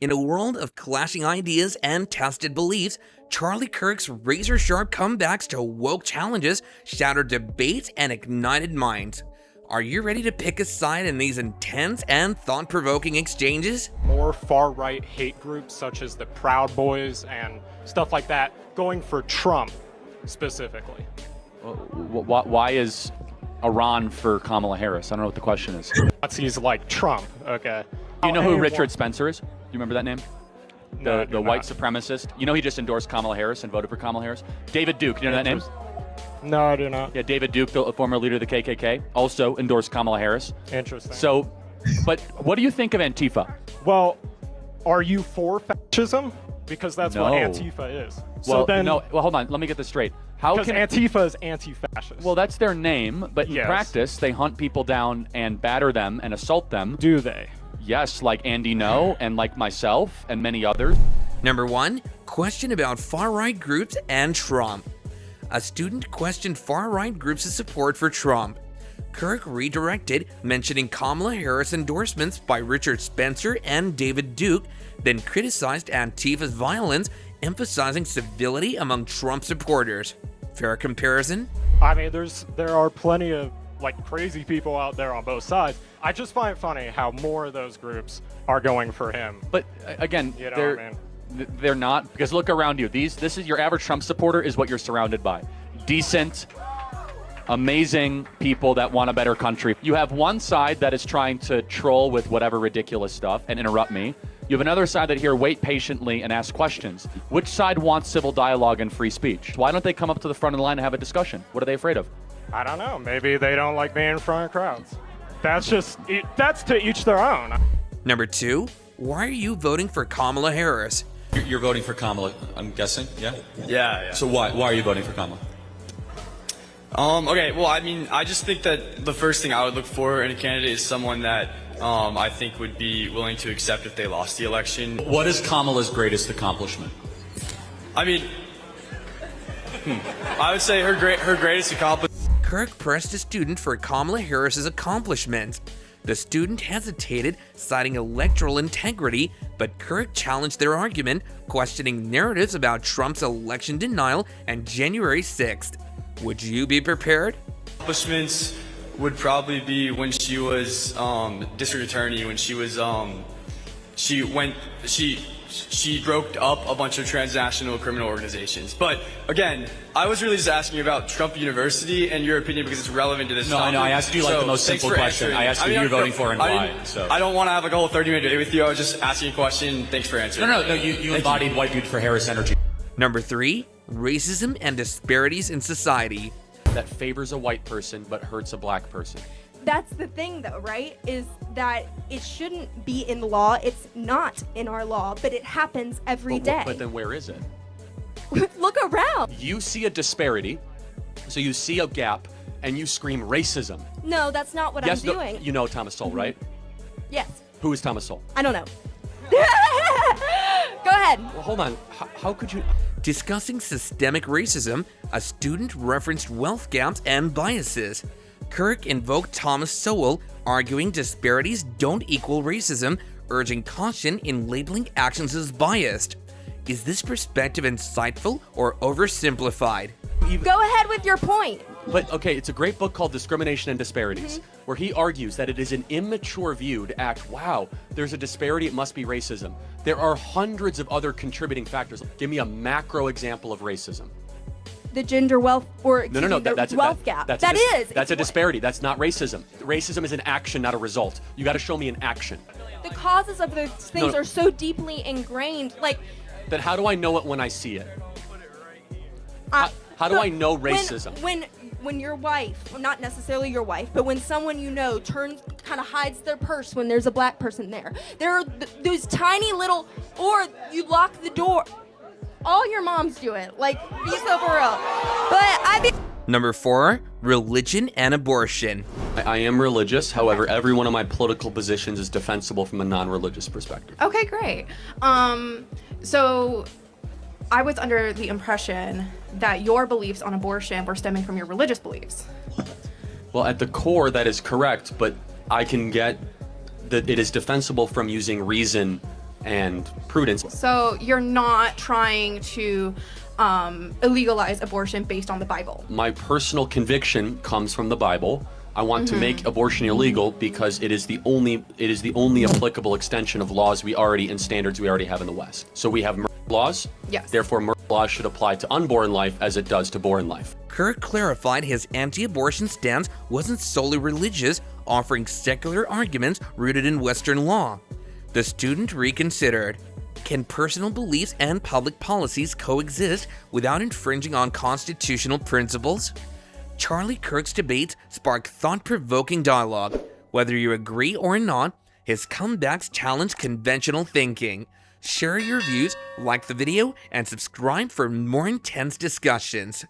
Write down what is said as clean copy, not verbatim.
In a world of clashing ideas and tested beliefs, Charlie Kirk's razor-sharp comebacks to woke challenges shattered debates and ignited minds. Are you ready to pick a side in these intense and thought-provoking exchanges? More far-right hate groups such as the Proud Boys and stuff like that going for Trump specifically. Why is Iran for Kamala Harris? I don't know what the question is. Nazis like Trump, okay. Do you know who Richard Spencer is? Do you remember that name? No, The white supremacist. You know he just endorsed Kamala Harris and voted for Kamala Harris? David Duke, you know that name? No, I do not. Yeah, David Duke, the former leader of the KKK, also endorsed Kamala Harris. Interesting. So, but what do you think of Antifa? Well, are you for fascism? Because that's what No. Antifa is. So Well, then, no. Well, hold on. Let me get this straight. How because can Antifa is anti-fascist. Well, that's their name, but in Yes. practice, they hunt people down and batter them and assault them. do they? Yes, like Andy No and like myself and many others. Number 1, question about far-right groups and Trump. A student questioned far-right groups' support for Trump. Kirk redirected, mentioning Kamala Harris endorsements by Richard Spencer and David Duke, then criticized Antifa's violence, emphasizing civility among Trump supporters. Fair comparison? I mean, there are plenty of like crazy people out there on both sides. I just find it funny how more of those groups are going for him. But again, You know they're, what I mean? they're not, because look around you. This is your average Trump supporter is what you're surrounded by. Decent, amazing people that want a better country. You have one side that is trying to troll with whatever ridiculous stuff and interrupt me. You have another side that here wait patiently and ask questions. Which side wants civil dialogue and free speech? Why don't they come up to the front of the line and have a discussion? What are they afraid of? I don't know. Maybe they don't like being in front of crowds. That's to each their own. Number 2, why are you voting for Kamala Harris? You're voting for Kamala, I'm guessing, yeah? Yeah. So why are you voting for Kamala? Okay, well, I mean, I just think that the first thing I would look for in a candidate is someone that I think would be willing to accept if they lost the election. What is Kamala's greatest accomplishment? I mean, I would say her greatest accomplishment. Kirk pressed a student for Kamala Harris's accomplishments. The student hesitated, citing electoral integrity, but Kirk challenged their argument, questioning narratives about Trump's election denial and January 6th. Would you be prepared? Accomplishments would probably be when she was district attorney, when she was she broke up a bunch of transnational criminal organizations. But again, I was really just asking about Trump University and your opinion because it's relevant to this topic. No, I asked you like the most thanks simple for question. answering. I asked you who you're voting for and why. I don't want to have like a whole 30-minute debate with you. I was just asking a question. Thanks for answering. No, you embodied white dude for Harris Energy. Number 3, racism and disparities in society. That favors a white person but hurts a black person. That's the thing, though, right? Is that it shouldn't be in the law. It's not in our law, but it happens every day. But then where is it? Look around. You see a disparity, so you see a gap, and you scream racism. No, that's not what Yes, I'm no, doing. you know Thomas Sowell, right? Yes. Who is Thomas Sowell? I don't know. Go ahead. Well, hold on. How could you? Discussing systemic racism, a student referenced wealth gaps and biases. Kirk invoked Thomas Sowell, arguing disparities don't equal racism, urging caution in labeling actions as biased. Is this perspective insightful or oversimplified? Go ahead with your point. But okay, it's a great book called Discrimination and Disparities, where he argues that it is an immature view to act, wow, there's a disparity, it must be racism. There are hundreds of other contributing factors. Give me a macro example of racism. The gender wealth, or No, the that's wealth gap. That's It's a disparity. That's not racism. Racism is an action, not a result. You got to show me an action. the causes of those things No. are so deeply ingrained. Like, Then how do I know it when I see it? How do I know racism? When your wife, well, not necessarily your wife, but when someone you know kind of hides their purse when there's a black person there are those tiny little, or you lock the door. All your moms do it. Like, be so for real. But Number 4, religion and abortion. I am religious. However, every one of my political positions is defensible from a non-religious perspective. Okay, great. So I was under the impression that your beliefs on abortion were stemming from your religious beliefs. Well, at the core, that is correct, but I can get that it is defensible from using reason and prudence. So you're not trying to illegalize abortion based on the Bible. My personal conviction comes from the Bible. I want to make abortion illegal because it is the only applicable extension of laws we already and standards we already have in the West. So we have murder laws. Yes. Therefore, murder laws should apply to unborn life as it does to born life. Kirk clarified his anti-abortion stance wasn't solely religious, offering secular arguments rooted in Western law. The student reconsidered. Can personal beliefs and public policies coexist without infringing on constitutional principles? Charlie Kirk's debates spark thought-provoking dialogue. Whether you agree or not, his comebacks challenge conventional thinking. Share your views, like the video, and subscribe for more intense discussions.